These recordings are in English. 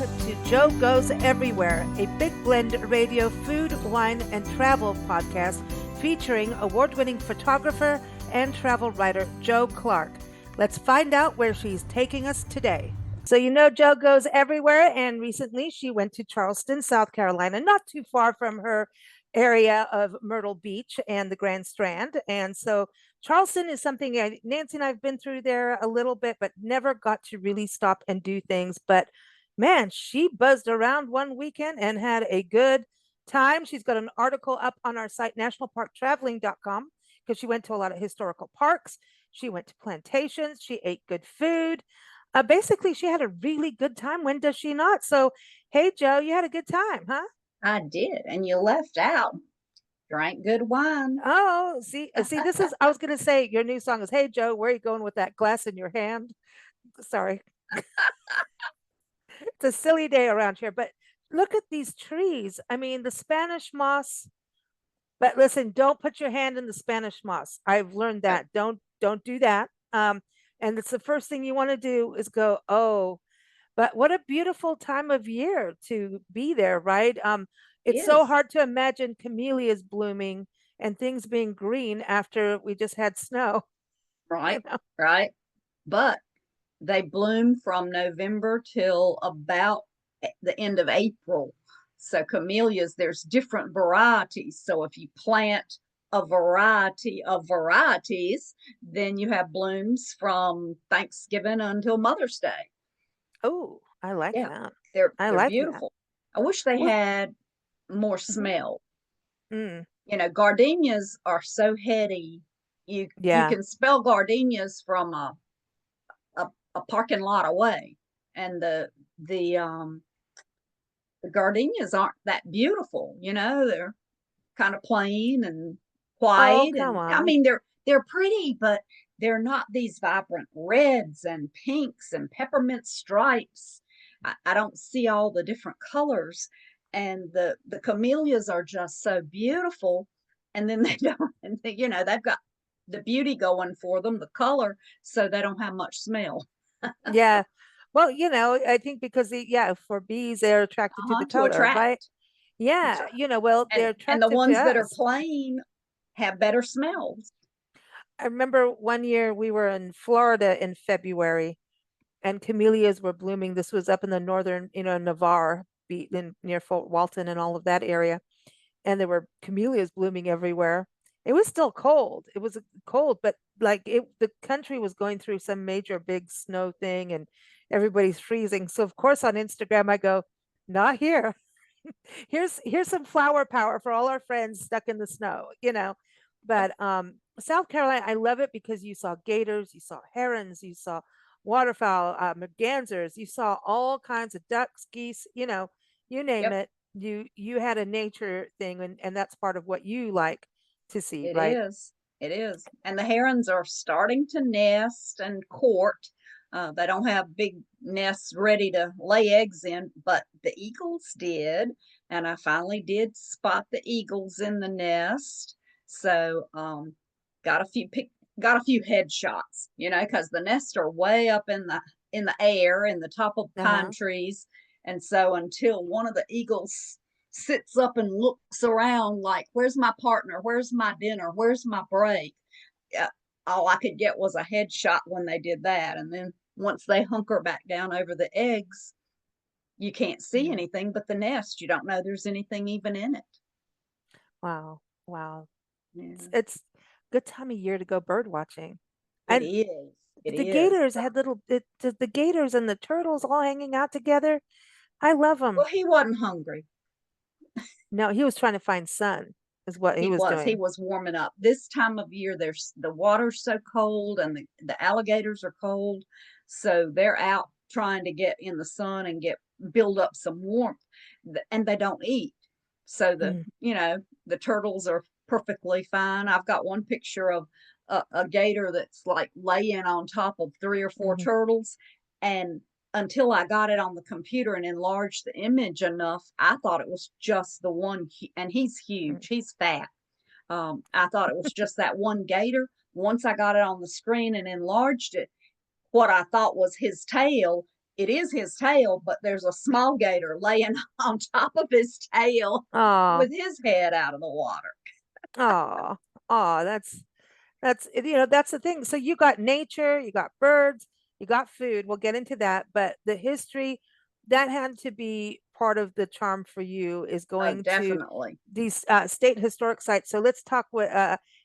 to Joe Goes Everywhere, a big blend radio food, wine, and travel podcast featuring award-winning photographer and travel writer Joe Clark. Let's find out where she's taking us today. So you know Joe Goes Everywhere, and recently she went to Charleston, South Carolina, not too far from her area of Myrtle Beach and the Grand Strand. And so Charleston is something Nancy and I've been through there a little bit, but never got to really stop and do things. But man, she buzzed around one weekend and had a good time. She's got an article up on our site, nationalparktraveling.com, because she went to a lot of historical parks. She went to Plantations. She ate good food. Basically, she had a really good time. When does she not? So, hey, Joe, you had a good time, huh? I did, and you left out drank good wine. Oh, see, this is, I was going to say your new song is, Hey, Joe, where are you going with that glass in your hand? Sorry. It's a silly day around here, but look at these trees. I mean, the Spanish moss, but listen, don't put your hand in the Spanish moss. I've learned that. Don't do that. And it's the first thing you want to do is go, oh, but what a beautiful time of year to be there, right? It's so Yes, hard to imagine camellias blooming and things being green after we just had snow, you right, know. right. But they bloom from November till about the end of April. So camellias, there's different varieties. So if you plant a variety of varieties, then you have blooms from Thanksgiving until Mother's Day. Oh, I like Yeah, that. they're I they're like that. beautiful. I wish they Well, had more mhm, smell. mm, Gardenias are so heady. You yeah. can spell gardenias from a parking lot away, and the gardenias aren't that beautiful. They're kind of plain and Oh, white, come and I on. mean they're pretty, but they're not these vibrant reds and pinks and peppermint stripes. I don't see all the different colors, and the camellias are just so beautiful. And then they don't, and they've got the beauty going for them, the color, so they don't have much smell. Yeah. Well, I think because yeah, for bees, they're attracted to the To color, right? attract. That's Yeah, right. well, they're And the attractive to ones that are us. plain have better smells. I remember one year we were in Florida in February and camellias were blooming. This was up in the northern, Navarre, near Fort Walton and all of that area. And there were camellias blooming everywhere. It was still cold. It was cold, but like the country was going through some major big snow thing and everybody's freezing. So of course on Instagram I go, not here. Here's some flower power for all our friends stuck in the snow. But South Carolina, I love it because you saw gators, you saw herons, you saw waterfowl, mergansers, you saw all kinds of ducks, geese, you name Yep, it. You had a nature thing, and that's part of what you like to see, it right? is. It is. And the herons are starting to nest and court. They don't have big nests ready to lay eggs in, but the eagles did. And I finally did spot the eagles in the nest. So got a few pic got a few headshots, because the nests are way up in the air in the top of pine Uh-huh. trees. And so until one of the eagles sits up and looks around like, where's my partner? Where's my dinner? Where's my break? Yeah, all I could get was a headshot when they did that. And then once they hunker back down over the eggs, you can't see Mhm. anything but the nest. You don't know there's anything even in it. Wow. Wow. It's, Yeah, it's good time of year to go bird watching. it And is. It the is. gators had the gators and the turtles all hanging out together. I love them. Well, he wasn't hungry. No, he was trying to find sun, is what he He was was. He doing. was warming up. This time of year, there's the water's so cold and the alligators are cold. So they're out trying to get in the sun and build up some warmth, and they don't eat. So Mm, the turtles are perfectly fine. I've got one picture of a gator that's like laying on top of three or four mhm, turtles, and until I got it on the computer and enlarged the image enough, I thought it was just the one, and he's mm. huge. He's fat. I thought it was just that one gator. Once I got it on the screen and enlarged it, what I thought was his tail it is his tail, but there's a small gator laying on top of his tail Oh, with his head out of the water. oh, oh, that's the thing. So you got nature, you got birds, you got food. We'll get into that, but the history that had to be part of the charm for you is Oh, going to definitely. these state historic sites. So let's talk with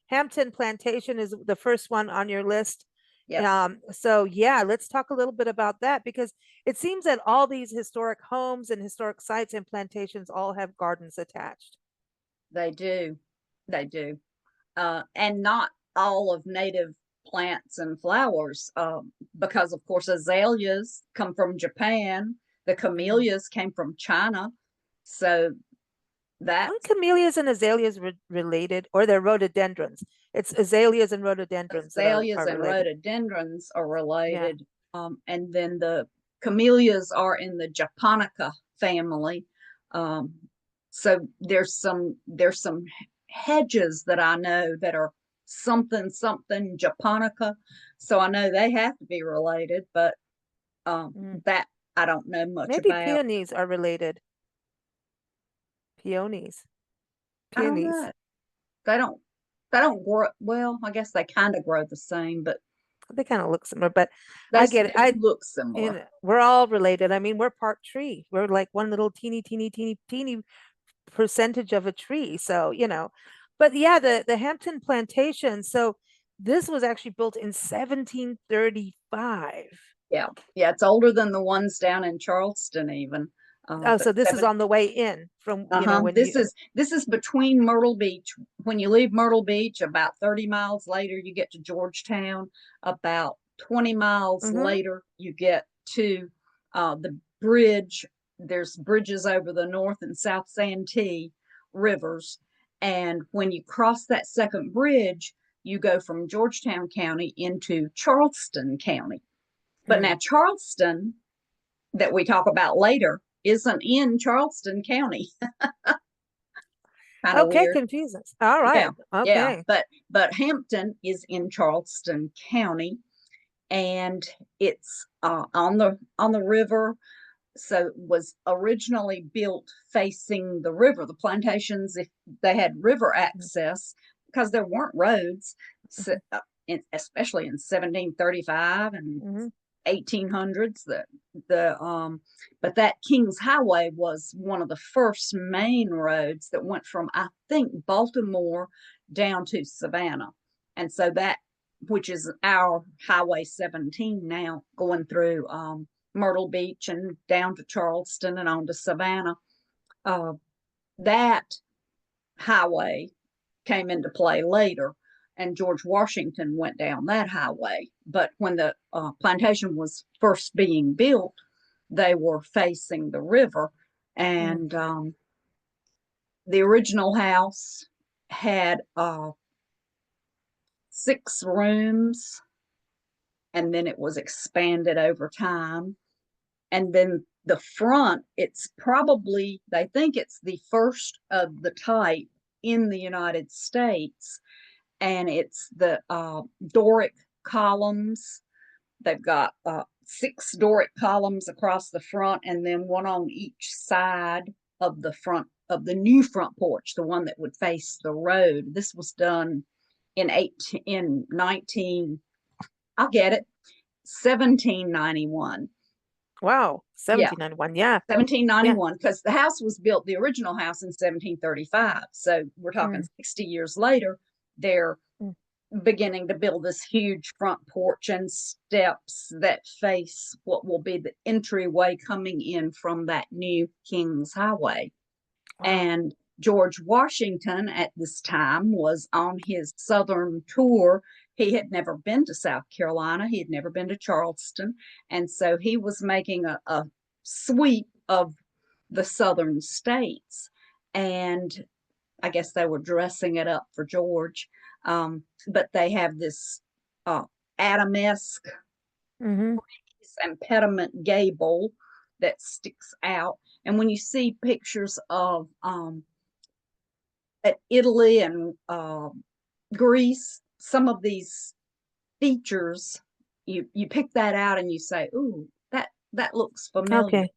Hampton Plantation is the first one on your list. Yes, So yeah, let's talk a little bit about that because it seems that all these historic homes and historic sites and plantations all have gardens attached. they do. They do. And not all of native plants and flowers, because of course azaleas come from Japan, the Mm. camellias came from China, so Aren't that's camellias and azaleas related, or they're rhododendrons? It's azaleas and rhododendrons that azaleas are and related. rhododendrons are Yeah. related. And then the camellias are in the Japonica family. Um, so there's some hedges that I know that are something something Japonica. So I know they have to be related, but Mm. that I don't know much Maybe about. peonies are related. Peonies. I don't Peonies. know. They don't they don't grow well. I guess they kind of grow the same, but They kind of look similar, but they I get it. they do look similar. We're all related. I mean, we're part tree. We're like one little teeny percentage of a tree. So, but yeah, the Hampton plantation. So this was actually built in 1735. Yeah, yeah, it's older than the ones down in Charleston even. Oh, But so this is seven, on the way in from, when this you, is between Myrtle Beach. When you leave Myrtle Beach, about 30 miles later, you get to Georgetown. About 20 miles mm-hmm, later, you get to the bridge. There's bridges over the North and South Santee rivers. And when you cross that second bridge, you go from Georgetown County into Charleston County. But mm. now Charleston, that we talk about later, isn't in Charleston County. Kind of Okay, weird. confuses. All Yeah, right. yeah. Okay. But Hampton is in Charleston County, and it's on the river. So it was originally built facing the river. The plantations, if they had river access, because there weren't roads, so, especially in 1735 and Mm-hmm. 1800s. But that King's Highway was one of the first main roads that went from, I think, Baltimore down to Savannah. And so that, which is our Highway 17 now, going through Myrtle Beach and down to Charleston and on to Savannah. Uh, that highway came into play later, and George Washington went down that highway. But when the plantation was first being built, they were facing the river, Mm. and the original house had 6 rooms, and then it was expanded over time. And then the front, it's probably, they think it's the first of the type in the United States, and it's the Doric columns. They've got 6 Doric columns across the front, and then one on each side of the front of the new front porch, the one that would face the road. This was done in 19, I'll get it, 1791. Wow. Yeah, 1791. Yeah. Yeah. 1791, because the house was built, the original house, in 1735. So we're talking Mm. 60 years later. They're Mm. beginning to build this huge front porch and steps that face what will be the entryway coming in from that new King's Highway. Wow. And George Washington at this time was on his southern tour. He had never been to South Carolina, he had never been to Charleston. And so he was making a sweep of the southern states. And I guess they were dressing it up for George. But they have this Adamesque Mm-hmm. and pediment gable that sticks out. And when you see pictures of at Italy and Greece, some of these features, you pick that out and you say, "Ooh, that looks familiar. Okay.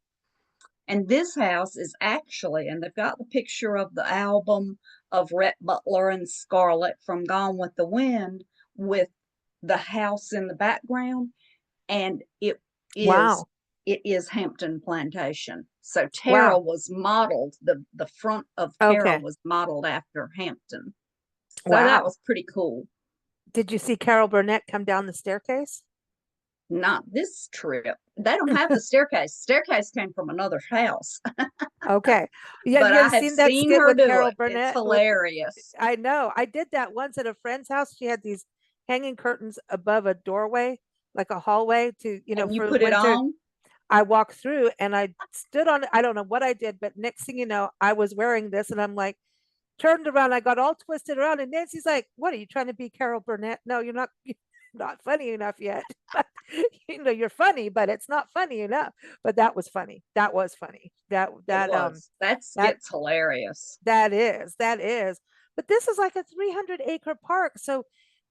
And this house is actually, and they've got the picture of the album of Rhett Butler and Scarlett from Gone with the Wind with the house in the background, and is Wow. it is Hampton Plantation. So Tara Wow. was modeled, the front of Tara Okay. was modeled after Hampton. So that Wow. was pretty cool. Did you see Carol Burnett come down the staircase? Not this trip. They don't have the staircase. Staircase came from another house. Okay. Yeah, have But you ever I have seen that seen skit her with do Carol it. It's Burnett? With hilarious. I know. I did that once at a friend's house. She had these hanging curtains above a doorway, like a hallway to, And you for put it winter. on. I walked through and I stood on it. I don't know what I did, but next thing you know, I was wearing this and I'm like, turned around, I got all twisted around, and Nancy's like, "What are you trying to be, Carol Burnett? No, you're not. You're not funny enough yet. You're funny, but it's not funny enough." But that was funny. That was funny. That It that was. That that skit's hilarious. that is. But this is like a 300-acre park, so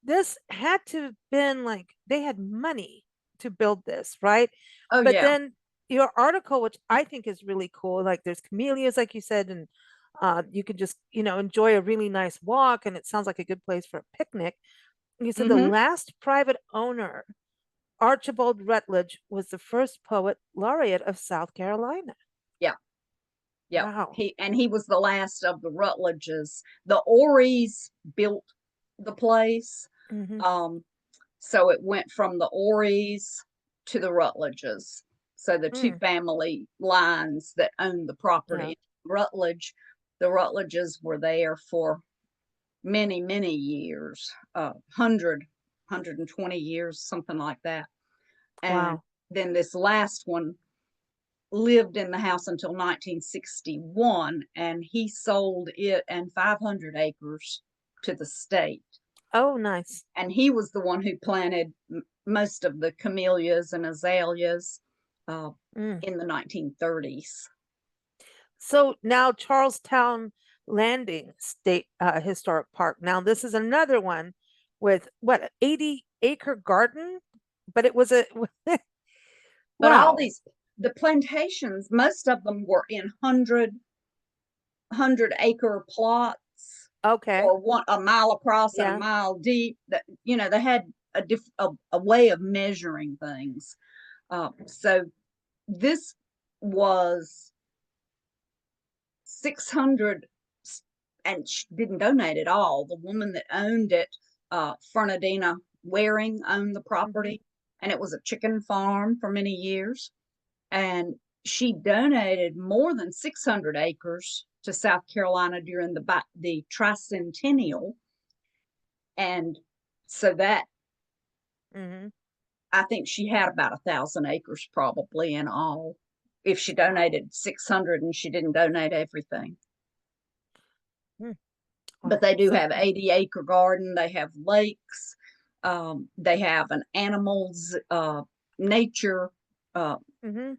this had to have been like they had money to build this, right? Oh But yeah. then your article, which I think is really cool, like there's camellias, like you said, and you can just, enjoy a really nice walk, and it sounds like a good place for a picnic. You said the Mm-hmm. last private owner, Archibald Rutledge, was the first poet laureate of South Carolina. Yeah. Yep. Wow. He was the last of the Rutledges. The Ories built the place. Hmm. Um, so it went from the Ories to the Rutledges. So the two Mm. family lines that owned the Yeah. property. Rutledge, the Rutledges were there for many, many years, 120 years, something like that. And Wow. then this last one lived in the house until 1961, and he sold it and 500 acres to the state. Oh, nice. And he was the one who planted most of the camellias and azaleas uh, Mm. in the 1930s. So now Charlestown Landing State Historic Park. Now this is another one with what, 80-acre garden, but it was a But all wow. the plantations, most of them were in 100-acre plots, Okay. or a mile across and a Yeah. mile deep. That, they had a way of measuring things. So this was 600, and she didn't donate it all. The woman that owned it, Fernandina Waring, owned the Hmm. property, and it was a chicken farm for many years. And she donated more than 600 acres to South Carolina during the tricentennial. And so that, Hmm. I think she had about 1,000 acres probably in all, if she donated 600 and she didn't donate everything. Mm. But Wow. they do So have cool. 80-acre garden. They have lakes. They have an animals nature uh, Hmm.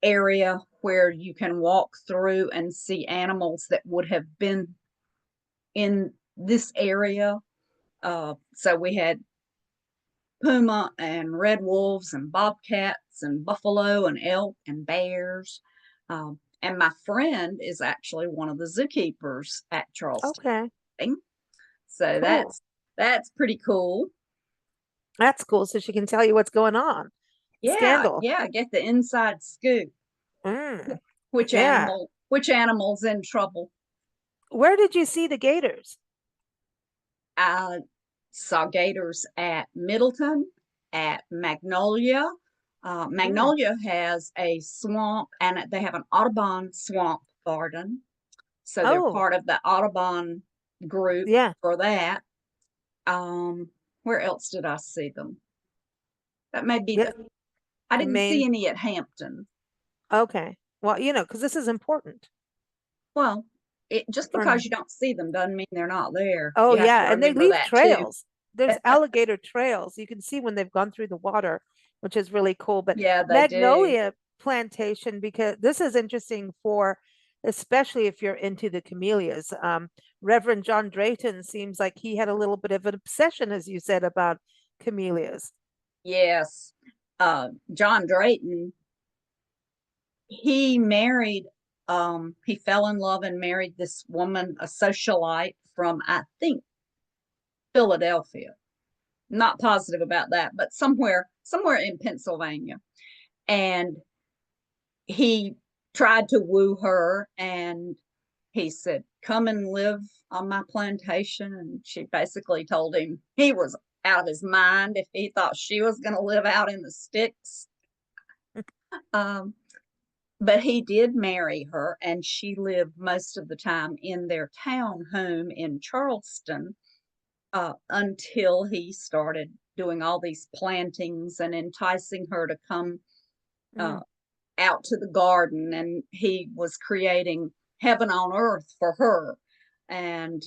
area where you can walk through and see animals that would have been in this area. So we had puma and red wolves and bobcats and buffalo and elk and bears. And my friend is actually one of the zookeepers at Charleston. Okay. So Cool. that's pretty cool. That's cool. So she can tell you what's going on. Yeah, Scandal. yeah, get the inside scoop. Mm. Yeah. Which animal's in trouble? Where did you see the gators? I saw gators at Middleton, at Magnolia. Mm. Magnolia has a swamp, and they have an Audubon swamp garden. So they're Oh, part of the Audubon group yeah. for that. Where else did I see them? That may be Yeah. I The didn't see main. any at Hampton. Okay. Well, because this is important Well, just for. because you don't see them doesn't mean they're not there. Oh, You have to yeah. And they remember leave that too. trails. There's alligator trails. You can see when they've gone through the water, which is really cool. But Yeah, they do. Magnolia Plantation, because this is interesting for, especially if you're into the camellias. Reverend John Drayton seems like he had a little bit of an obsession, as you said, about camellias. Yes. John Drayton. he married, he fell in love and married this woman, a socialite from, I think, Philadelphia. Not positive about that, but somewhere in Pennsylvania. And he tried to woo her, and he said, "Come and live on my plantation." And she basically told him he was out of his mind if he thought she was going to live out in the sticks. Um, but he did marry her, and she lived most of the time in their town home in Charleston, until he started doing all these plantings and enticing her to come uh, Mm. out to the garden. And he was creating heaven on earth for her. And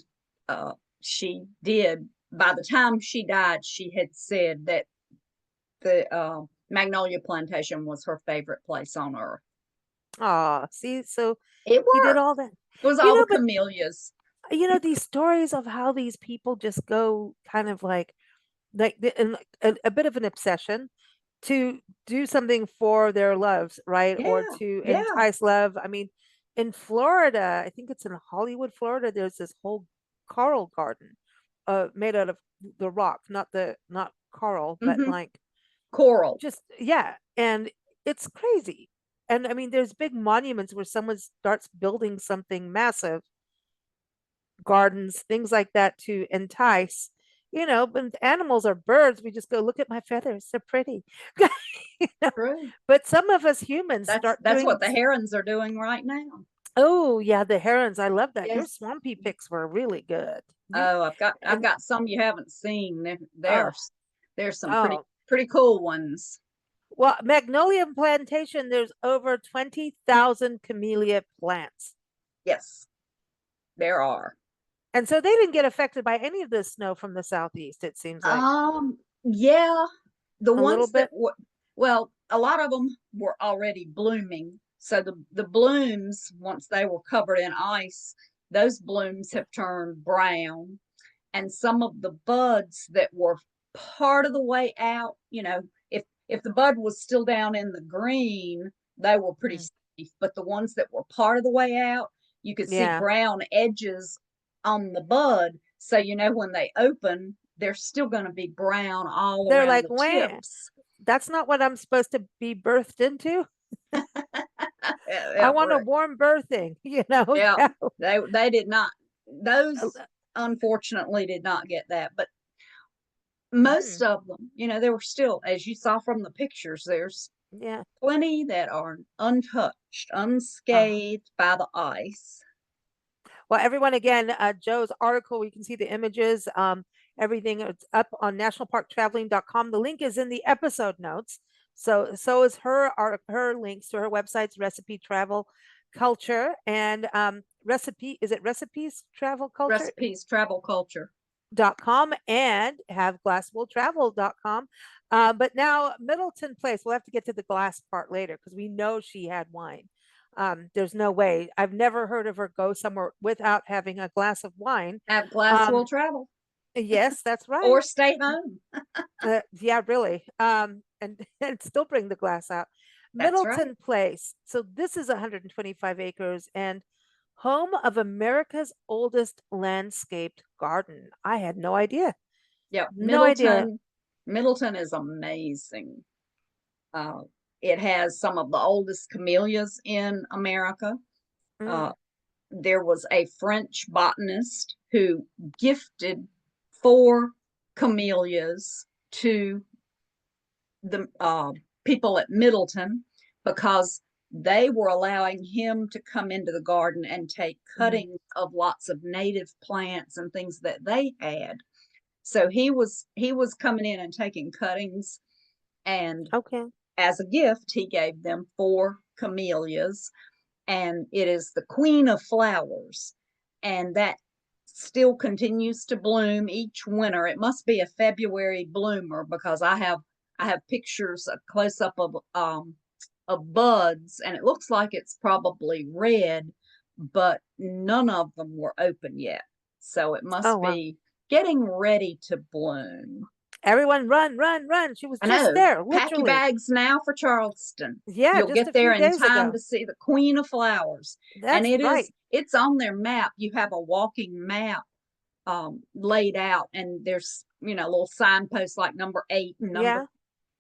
she did. By the time she died, she had said that the Magnolia Plantation was her favorite place on earth. Aw, see, so It he did worked. all that. It was You all the know, but camellias. these stories of how these people just go kind of like a bit of an obsession to do something for their loves, right? Or Yeah, to yeah. entice love. I mean, in Florida, I think it's in Hollywood, Florida, there's this whole coral garden made out of the rock, not coral, but Mm-hmm. like Coral. just yeah, and it's crazy. And I mean, there's big monuments where someone starts building something massive, gardens, things like that to entice. But animals or birds, we just go, look at my feathers, they're pretty. you know? True. But some of us humans That's start that's doing, what the herons are doing right now. oh, yeah, the herons. I love that. Your Yes. swampy pics were really good. Oh, I've And, got some you haven't seen. oh, There's some oh, pretty cool ones. well, Magnolia Plantation, there's over 20,000 camellia plants. Yes, there are. And so they didn't get affected by any of the snow from the southeast, it seems like. Yeah, the A little ones that bit. were, well, a lot of them were already blooming. So the blooms, once they were covered in ice, those blooms have turned brown. And some of the buds that were part of the way out, if the bud was still down in the green, they were pretty Mm, safe. But the ones that were part of the way out, you could see yeah. brown edges on the bud. So when they open, they're still going to be brown all They're around like, the wah, tips. that's not what I'm supposed to be birthed into. Yeah, I yeah, want a right. warm birthing, you know? Yeah, So, they did not. uh, Those unfortunately did not get that, but most mhm, of them, there were still, as you saw from the pictures, there's yeah. plenty that are untouched, Uh, unscathed by the ice. well, everyone, again, Joe's article, you can see the images, everything. It's up on nationalparktraveling.com. The link is in the episode notes. So is her links to her websites, Recipe Travel Culture and Recipe. Is it Recipes Travel Culture? Recipes, travel culture. Com and have glasswilltravel.com. But now Middleton Place, we'll have to get to the glass part later because we know she had wine. There's no way. I've never heard of her go somewhere without having a glass of wine. Have glass will Um, travel yes, that's or right. stay home. Yeah, really. And still bring the glass out. That's right. Middleton Place. So this is 125 acres and home of America's oldest landscaped garden. I had no idea. Yeah, No idea. Middleton is amazing. Uh, it has some of the oldest camellias in America. Uh, Mm, there was a French botanist who gifted 4 camellias to the people at Middleton because they were allowing him to come into the garden and take mhm. cuttings of lots of native plants and things that they had. So he was coming in and taking cuttings, and Okay. as a gift he gave them 4 camellias, and it is the queen of flowers, and that still continues to bloom each winter. It must be a February bloomer because I have pictures, a close up of buds, and it looks like it's probably red, but none of them were open yet. So it Oh, must wow. be getting ready to bloom. Everyone run, run, run. She was I just know. there, Pack your literally. bags now for Charleston. Yeah, You'll just get a there few in days time ago. to see the Queen of Flowers. And That's right. it's on their map. You have a walking map laid out, and there's, little signposts like number 8 and number Yeah.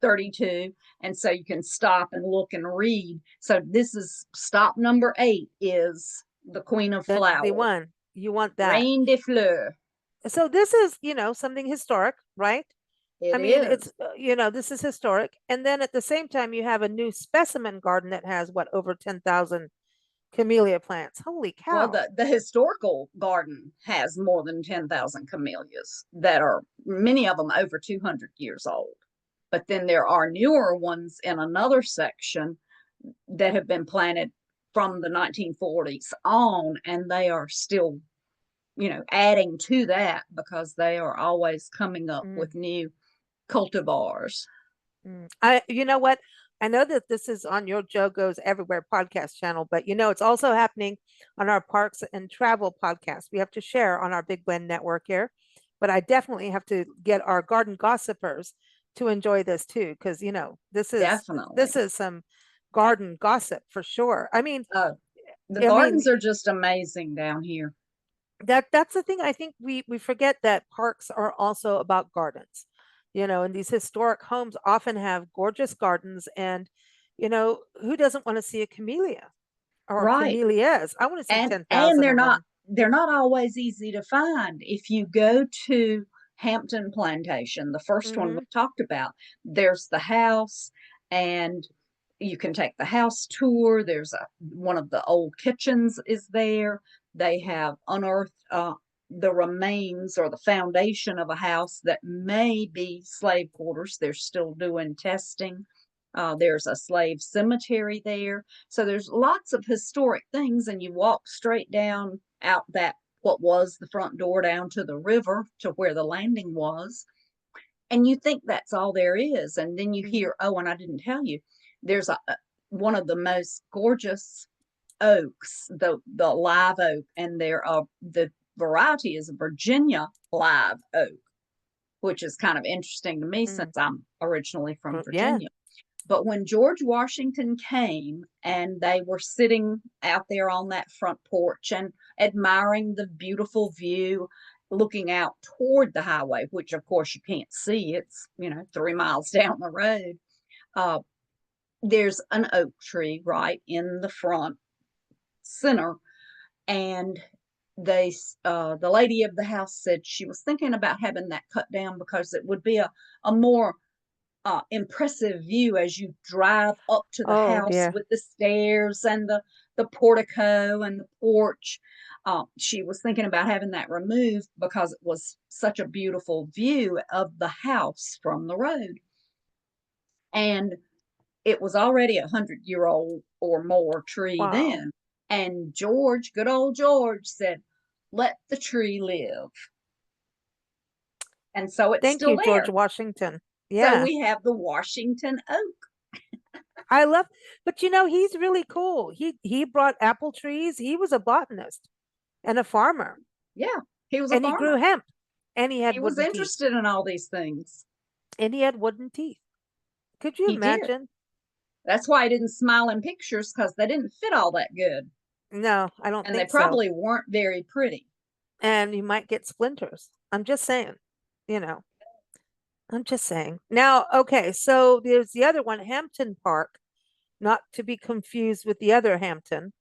32. And so you can stop and look and read. So this is stop number 8 is the Queen of The Flowers, one. You want that. Reine de Fleur. So this is, something historic, right? I It mean, is. it's, this is historic. And then at the same time, you have a new specimen garden that has what, over 10,000 camellia plants. Holy Well, cow. the historical garden has more than 10,000 camellias that are, many of them, over 200 years old. But then there are newer ones in another section that have been planted from the 1940s on, and they are still, adding to that because they are always coming up Mm, with new cultivars. you know what? I know that this is on your Joe Goes Everywhere podcast channel, but it's also happening on our Parks and Travel podcast. We have to share on our Big Blend network here, but I definitely have to get our garden gossipers to enjoy this too, because this Definitely. is some garden gossip for sure. The I mean gardens are just amazing down here. that's the thing. I think we forget that parks are also about gardens. And these historic homes often have gorgeous gardens, and who doesn't want to see a camellia or Right. camellias? I want to see And 10,000 of them. they're not always easy to find. If you go to Hampton Plantation, the first one we Hmm. talked about, there's the house, and you can take the house tour. There's one of the old kitchens is there. They have unearthed the remains or the foundation of a house that may be slave quarters. They're still doing testing. There's a slave cemetery there. So there's lots of historic things, and you walk straight down out that what was the front door down to the river to where the landing was. And you think that's all there is. And then you Hmm. hear, oh, and I didn't tell you, there's one of the most gorgeous oaks, the live oak, and the variety is a Virginia live oak, which is kind of interesting to me since I'm originally from Yeah. Virginia. But when George Washington came and they were sitting out there on that front porch and admiring the beautiful view, looking out toward the highway, which of course you can't see, it's, 3 miles down the road. Uh, there's an oak tree right in the front center. And the lady of the house said she was thinking about having that cut down because it would be a more impressive view as you drive up to the Oh house dear. with the stairs and the portico and the porch. She was thinking about having that removed because it was such a beautiful view of the house from the road. And it was already 100-year-old or more tree Wow. then. And George, good old George, said, let the tree live. And so it's Thank still you, George there. Washington. So Yeah. we have the Washington oak. I love, but he's really cool. He brought apple trees. He was a botanist and a farmer, Yeah, he was a and he grew farmer. hemp, and he had He was wooden teeth, interested in all these things. and he had wooden teeth. Could you He did. imagine? That's why he didn't smile in pictures, because they didn't fit all that good. No, I don't And they think so. probably weren't very pretty. And you might get splinters. I'm just saying, you know, I'm just saying. Now, okay, so there's the other one, Hampton Park, not to be confused with the other Hampton.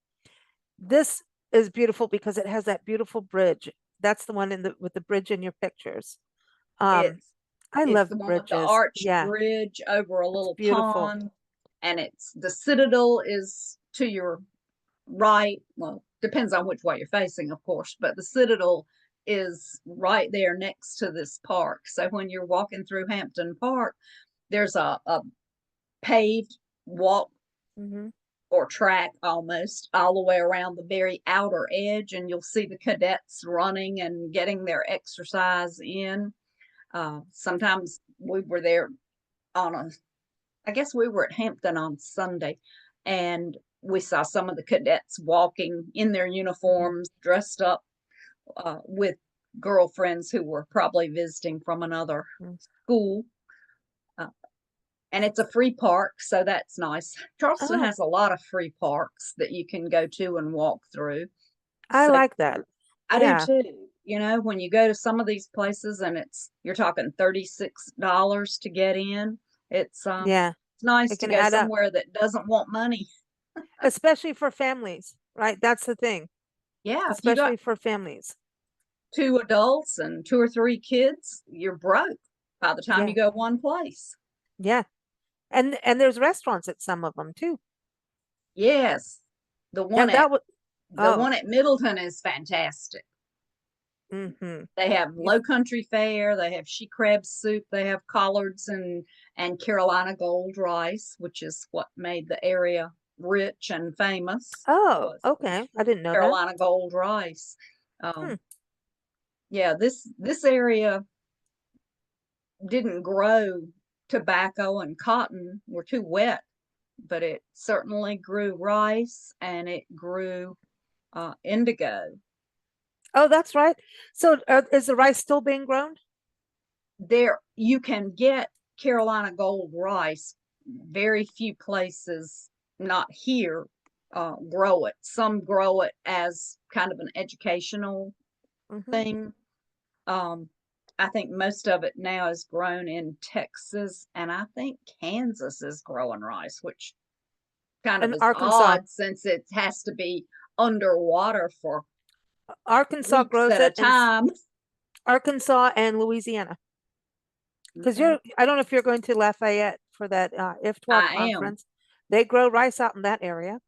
This is beautiful because it has that beautiful bridge. That's the one with the bridge in your pictures. Um, It's I it's love the one with the bridges. arched Yeah, bridge over a it's little beautiful. pond, and it's the Citadel is to your right. Well, depends on which way you're facing, of course, but the Citadel is right there next to this park. So when you're walking through Hampton Park, there's a paved walk Hmm. or track almost all the way around the very outer edge, and you'll see the cadets running and getting their exercise in. Sometimes we were there on I guess we were at Hampton on Sunday, and we saw some of the cadets walking in their Hmm. uniforms, dressed up with girlfriends who were probably visiting from another Mm. school. Uh, and it's a free park, so that's nice. Charleston Oh, has a lot of free parks that you can go to and walk through. I So like that. I do Yeah, too. You know, when you go to some of these places and you're talking $36 to get in, yeah. it's nice It to can go add up, somewhere that doesn't want money. especially for families, right? That's the thing, Yeah, if you got especially for families. two adults and two or three kids, you're broke by the time you Yeah, go one place. yeah. And there's restaurants at some of them too. Yes. The one That at that would. the Oh, one at Middleton is fantastic. mm-hmm. They have Yes. low country fare, they have she crab soup, they have collards and Carolina gold rice, which is what made the area rich and famous, Oh, was okay. I didn't know that. Carolina gold rice. Hmm. Yeah, this area didn't grow tobacco and cotton, were too wet, but it certainly grew rice and it grew indigo. Oh, that's right. So, is the rice still being grown? There you can get Carolina gold rice. Very few places, not here, grow it. Some grow it as kind of an educational Mm-hmm. thing. Um, I think most of it now is grown in Texas, and I think Kansas is growing rice, which kind of And is Arkansas. odd since it has to be underwater for Arkansas weeks grows at a it in time. Arkansas and Louisiana. Because Okay. I don't know if you're going to Lafayette for that IF12 I am. conference. They grow rice out in that area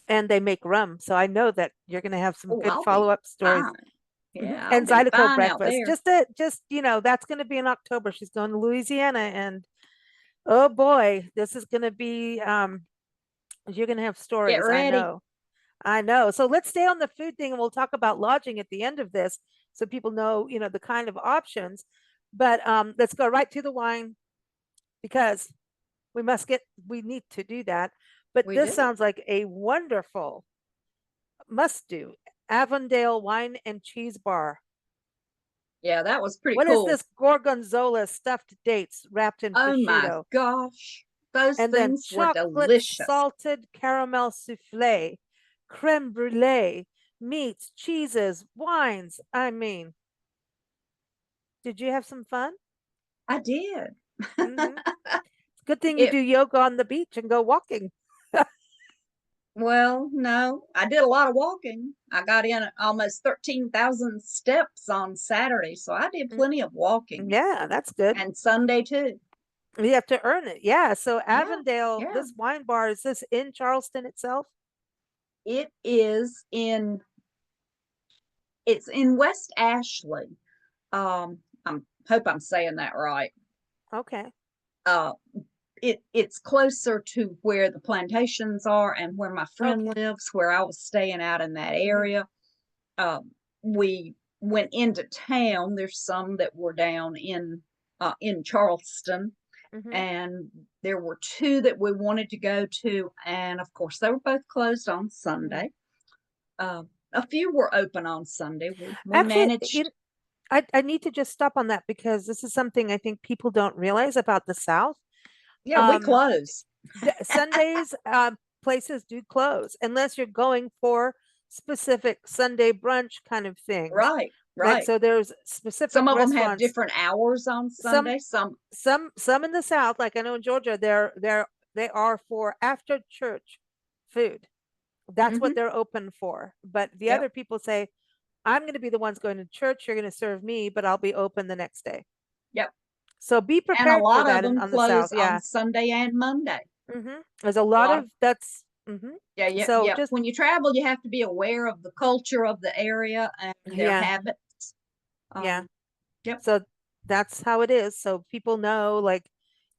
and they make rum. So I know that you're going to have some Oh, good I'll be follow-up stories. fine. Mhm. Yeah, I'll And be Zydeco fine out breakfast. there. That's going to be in October. She's going to Louisiana and oh boy, this is going to be you're going to have Get stories. I ready. know. I know. So let's stay on the food thing and we'll talk about lodging at the end of this so people know, the kind of options. But let's go right to the wine because we need to do that. But We this do. sounds like a wonderful must do. Avondale Wine and Cheese Bar. Yeah, that was pretty What is cool. this gorgonzola stuffed dates wrapped in Oh my prosciutto? gosh. Those And then things were chocolate delicious. salted caramel souffle, creme brulee, meats, cheeses, wines. I mean, did you have some fun? I did. Mm-hmm. Good thing you It do yoga on the beach and go walking. Well, no, I did a lot of walking. I got in almost 13,000 steps on Saturday, so I did Mm, plenty of walking yeah, that's good. and Sunday too. You have to earn it. Yeah. So Yeah, Avondale, yeah. this wine bar, is this in Charleston itself? It is in it's in West Ashley. I hope I'm saying that right. Okay. Uh, it's closer to where the plantations are and where my friend Okay. lives, where I was staying out in that Hmm. area. We went into town. There's some that were down in Charleston, Hmm. and there were two that we wanted to go to, and of course they were both closed on Hmm. Sunday. A few were open on Sunday. We Actually, managed. I need to just stop on that because this is something I think people don't realize about the South. Yeah, we Um, close. Sundays, places do close unless you're going for specific Sunday brunch kind of things. Right, Like, right. so there's specific Some of them have restaurants, different hours on some Sunday. Some. some in the South, like I know in Georgia, they are for after church food. That's what Hmm. they're open for. But the Yep. other people say, I'm going to be the ones going to church. You're going to serve me, but I'll be open the next day. Yep. So be And a prepared for lot of that them on the South. close on Yeah. Sunday and Monday. There's a A lot lot of of that's. Hmm. Yeah, yeah, So yeah. just, When you travel, you have to be aware of the culture of the area and their yeah, habits. yeah. Yep. So that's how it is. So people know, like,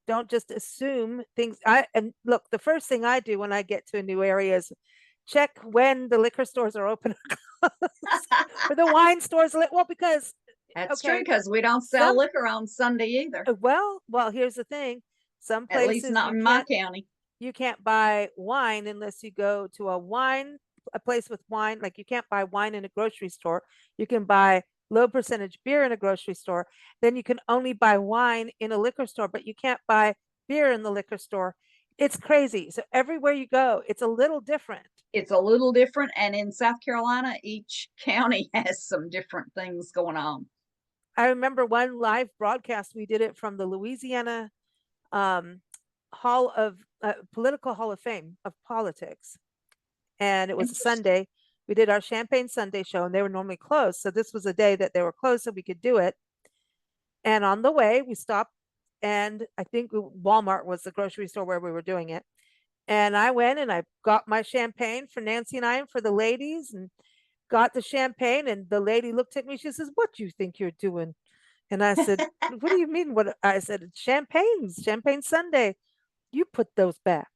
don't just assume things. And look, the first thing I do when I get to a new area is check when the liquor stores are open or the wine stores. Well, because That's true okay, because we don't sell some liquor on Sunday either, well, here's the thing. Some at least places not in my county. you can't buy wine unless you go to a place with wine. Like you can't buy wine in a grocery store. You can buy low percentage beer in a grocery store, then you can only buy wine in a liquor store, but you can't buy beer in the liquor store. It's crazy. So everywhere you go, it's a little different. It's a little different. And in South Carolina, each county has some different things going on. I remember one live broadcast, we did it from the Louisiana um, Hall of Political Hall of Fame of Politics. And it was a Sunday. We did our Champagne Sunday show, and they were normally closed. So this was a day that they were closed, so we could do it. And on the way, we stopped, and I think Walmart was the grocery store where we were doing it. And I went and I got my champagne for Nancy and I and for the ladies, and got the champagne. And the lady looked at me. She says, "What do you think you're doing?" And I said, "What do you mean? What?" I said, Champagne Sunday. You put those back.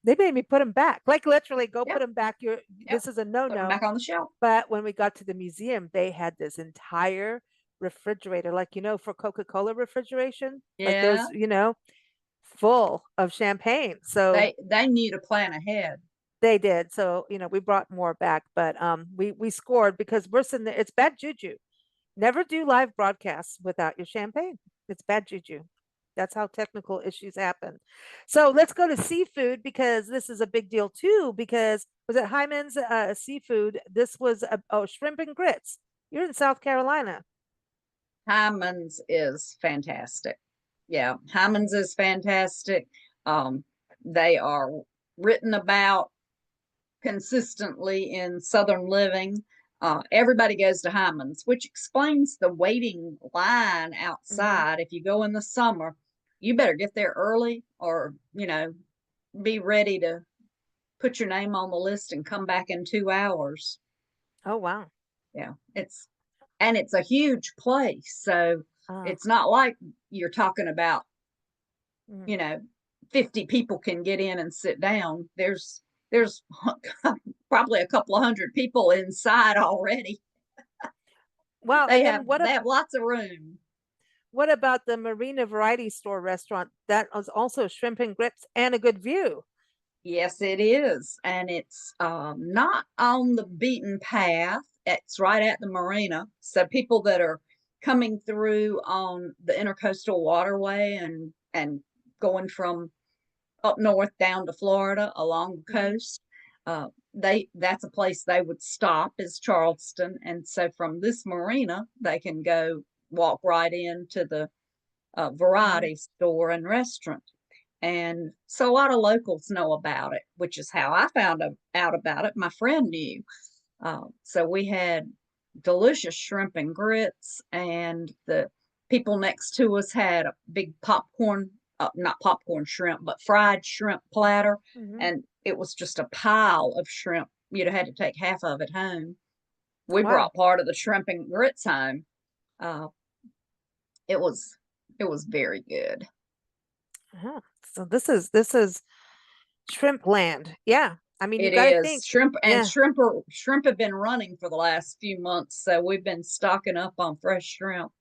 They made me put them back. Like literally, go Yep. put them back. This is a Put them no-no. back on the shelf. But when we got to the museum, they had this entire refrigerator, like for Coca-Cola refrigeration, like Yeah. those, full of champagne. So they knew to plan ahead. they did. So we brought more back, but we scored because we're sitting there. It's bad juju. Never do live broadcasts without your champagne. It's bad juju. That's how technical issues happen. So let's go to seafood because this is a big deal too. Because was it Hyman's Seafood? This was shrimp and grits. You're in South Carolina. Hyman's is fantastic. Yeah, Hyman's is fantastic. They are written about consistently in Southern Living. Everybody goes to Hyman's, which explains the waiting line outside. If you go in the summer, you better get there early or, be ready to put your name on the list and come back in 2 hours. Oh, wow. Yeah, it's a huge place. So it's not like you're talking about, 50 people can get in and sit down. There's probably a couple of hundred people inside already. Wow. They have lots of room. What about the Marina Variety Store restaurant? That was also shrimp and grits and a good view. Yes, it is. And it's not on the beaten path. It's right at the marina. So people that are coming through on the intercoastal waterway and going from up north down to Florida along the coast, that's a place they would stop is Charleston. And so from this marina, they can go walk right into the variety store and restaurant. And so a lot of locals know about it, which is how I found out about it. My friend knew. So we had delicious shrimp and grits, and the people next to us had a big popcorn, not popcorn shrimp, but fried shrimp platter. And it was just a pile of shrimp. You'd have had to take half of it home. We brought part of the shrimp and grits home. It was very good. So this is shrimp land. Yeah. I mean, you It got to is think shrimp and shrimp have been running for the last few months, so we've been stocking up on fresh shrimp.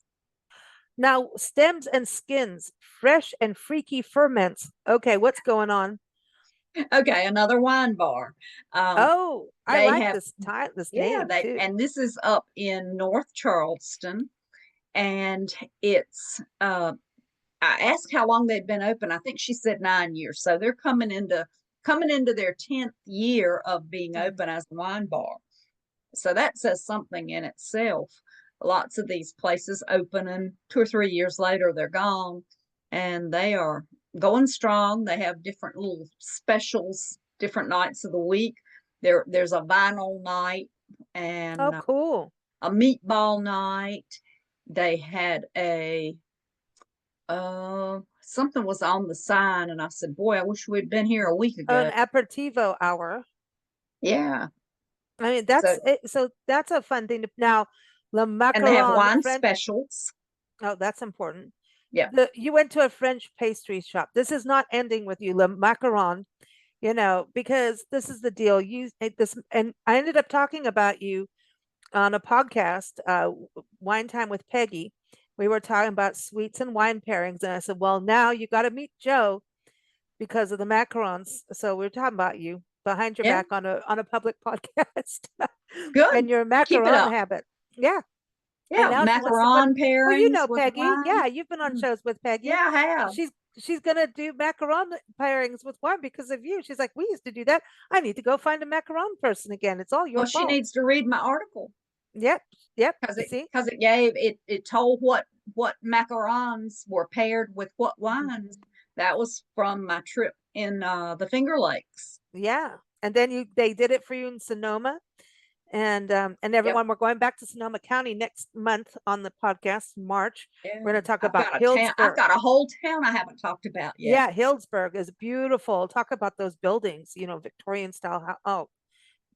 Now, stems and skins, fresh and freaky ferments. Okay, what's going on? Okay, another wine bar. I like this name too. And this is up in North Charleston, and it's I asked how long they'd been open. I think she said 9 years. So they're coming into their 10th year of being open as a wine bar. So that says something in itself. Lots of these places open and 2 or 3 years later they're gone, and they are going strong. They have different little specials, different nights of the week. There's a vinyl night and cool. A meatball night. They had a something was on the sign, and I said, "Boy, I wish we'd been here a week ago." An aperitivo hour. Yeah, I mean so that's a fun thing. Now, Le Macaron, and they have wine specials. Oh, that's important. Yeah, you went to a French pastry shop. This is not ending with you, Le Macaron. Because this is the deal. And I ended up talking about you on a podcast, Wine Time with Peggy. We were talking about sweets and wine pairings, and I said, "Well, now you got to meet Joe because of the macarons." So we are talking about you behind your back on a public podcast. Good. And your macaron habit. Yeah. And Yeah, now she wants to put, macaron well, you pairings know, with Peggy. wine. Yeah, you've been on Mm, shows with Peggy. yeah, I have. She's gonna do macaron pairings with wine because of you. She's like, we used to do that. I need to go find a macaron person again. It's all your Well, she fault. needs to read my article Yep, yep. because You see? it gave it told what macarons were paired with what wines. That was from my trip in the Finger Lakes. Yeah. And then they did it for you in Sonoma. And Yep. everyone, we're going back to Sonoma County next month on the podcast, March. Yeah. We're going to talk I've about got a town. I've Healdsburg. got a whole town I haven't talked about yet. Yeah, Healdsburg is beautiful. Talk about those buildings, Victorian style. Oh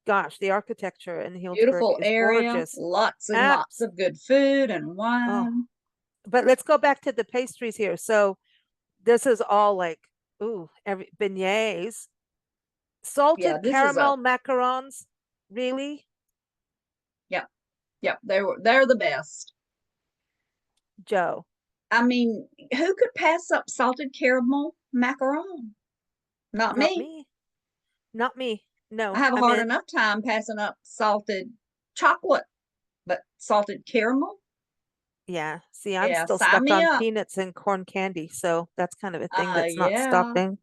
gosh, the architecture in Healdsburg Beautiful is area, gorgeous. lots and lots Apps. of good food and Oh, wine. but let's go back to the pastries here. So this is all like, ooh, beignets, Yeah, salted this is a caramel macarons. Really, yeah, yeah. They're the best. Joe? I mean, who could pass up salted caramel macaron? Not Not me. me. Not me. I No, have a I hard mean, enough time passing up salted chocolate, but salted caramel, yeah. See, I'm yeah, still sign stuck me on up. peanuts and corn candy, so that's kind of a thing that's not Yeah. stopping.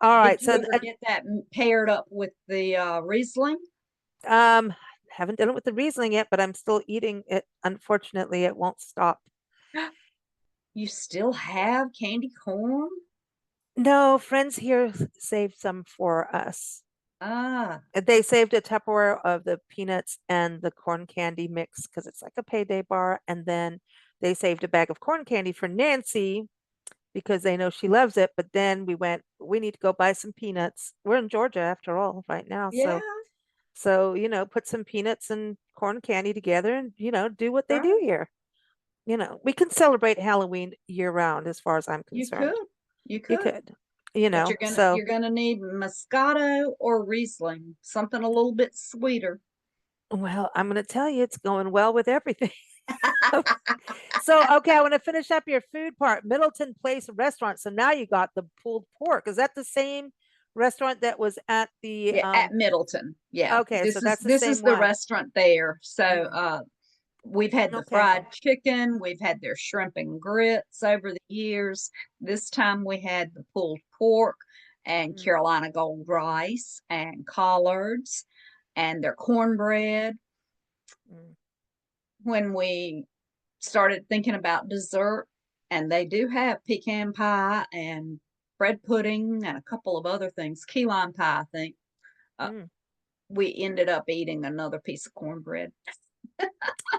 All Did right, you so ever get that paired up with the Riesling? um, haven't done it with the Riesling yet, but I'm still eating it. Unfortunately, it won't stop. You still have candy corn? No, friends here saved some for us. Ah, They saved a Tupperware of the peanuts and the corn candy mix because it's like a payday bar. And then they saved a bag of corn candy for Nancy because they know she loves it. But then we need to go buy some peanuts. We're in Georgia after all right now. yeah, So, put some peanuts and corn candy together and, do what they do right. here. We can celebrate Halloween year round as far as I'm You concerned. could, you You could, could, but so, you're gonna need Moscato or Riesling, something a little bit sweeter. well, I'm going to tell you, it's going well with everything. So, okay, I want to finish up your food part. Middleton Place Restaurant. So now you got the pulled pork. Is that the same restaurant that was at the Yeah, at Middleton. Yeah, okay, so that's the this is same the one. restaurant there. So Mhm. we've had the Okay. fried chicken, we've had their shrimp and grits over the years. This time we had the pulled pork and Mm, Carolina gold rice and collards and their cornbread. mm. When we started thinking about dessert, and they do have pecan pie and bread pudding and a couple of other things, key lime pie, I think. Uh, Mm. we ended up eating another piece of cornbread.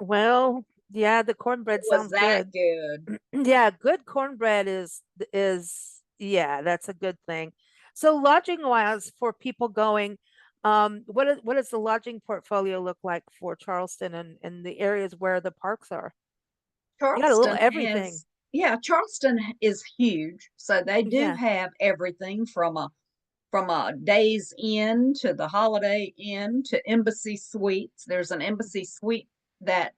Well, yeah, the It cornbread was sounds that good. good. Yeah, good cornbread is yeah, that's a good thing. So lodging wise for people going, what does the lodging portfolio look like for Charleston and the areas where the parks are? You got a little Charleston everything. has, yeah, Charleston is huge. So they do Yeah. have everything from a day's inn to the Holiday Inn to Embassy Suites. There's an Embassy Suite that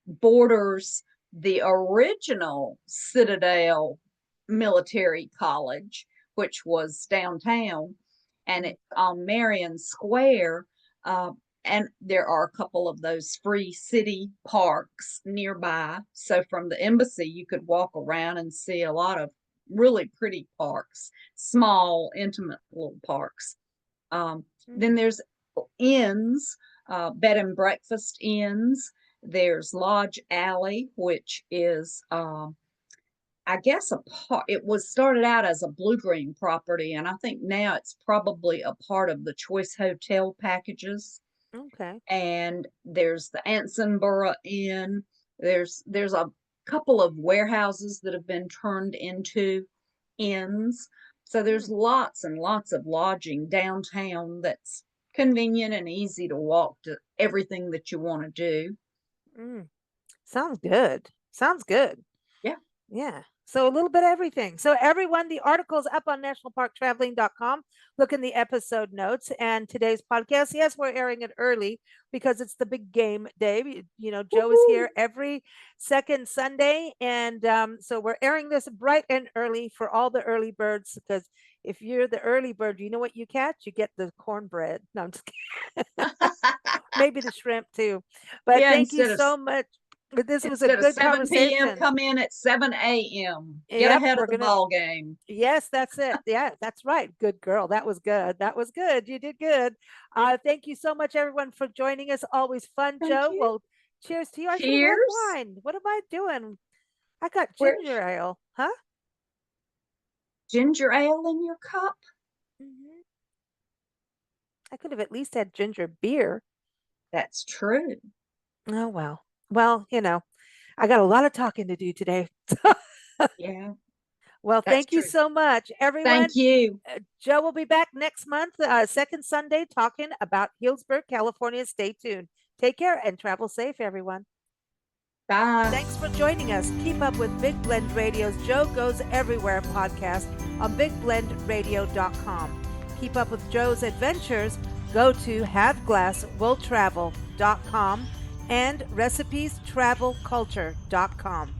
borders the original Citadel Military College, which was downtown, and Mm, it's on Marion Square. Uh, and there are a couple of those free city parks nearby. So from the embassy, you could walk around and see a lot of really pretty parks, small, intimate little parks. Then mm, there's inns, bed and breakfast inns. There's Lodge Alley, which is, I guess, a part. It was started out as a Blue Green property, and I think now it's probably a part of the Choice Hotel packages. okay. And there's the Ansonboro Inn. There's a couple of warehouses that have been turned into inns. So there's Mm, lots and lots of lodging downtown that's convenient and easy to walk to everything that you want to do. mm. Sounds good. Sounds good. Yeah. Yeah. So a little bit of everything. So everyone, the article's up on nationalparktraveling.com. Look in the episode notes and today's podcast. Yes, we're airing it early because it's the big game day. Joe is Woohoo. here every second Sunday. And so we're airing this bright and early for all the early birds because if you're the early bird, you know what you catch? You get the cornbread. No, I'm just kidding. Maybe the shrimp too. But Yeah, thank you instead of so much. But this was a Instead of good 7 p.m., conversation. come in at 7 a.m. Get Yep, ahead of we're the gonna. ball game. Yes, that's it. Yeah, that's right. Good girl. That was good. That was good. You did good. Thank you so much, everyone, for joining us. Always fun, Thank Joe. you. Well, cheers to you. I should have had Cheers. wine. What am I doing? I got Where's ginger ale. Huh? ginger ale in your cup? Hmm. I could have at least had ginger beer. That's true. Oh, well. Well, I got a lot of talking to do today. Yeah, Well, that's thank you true. so much, everyone. Thank you. Joe will be back next month, second Sunday, talking about Healdsburg, California. Stay tuned. Take care and travel safe, everyone. Bye. Thanks for joining us. Keep up with Big Blend Radio's Joe Goes Everywhere podcast on bigblendradio.com. Keep up with Joe's adventures. Go to haveglasswilltravel.com and recipestravelculture.com.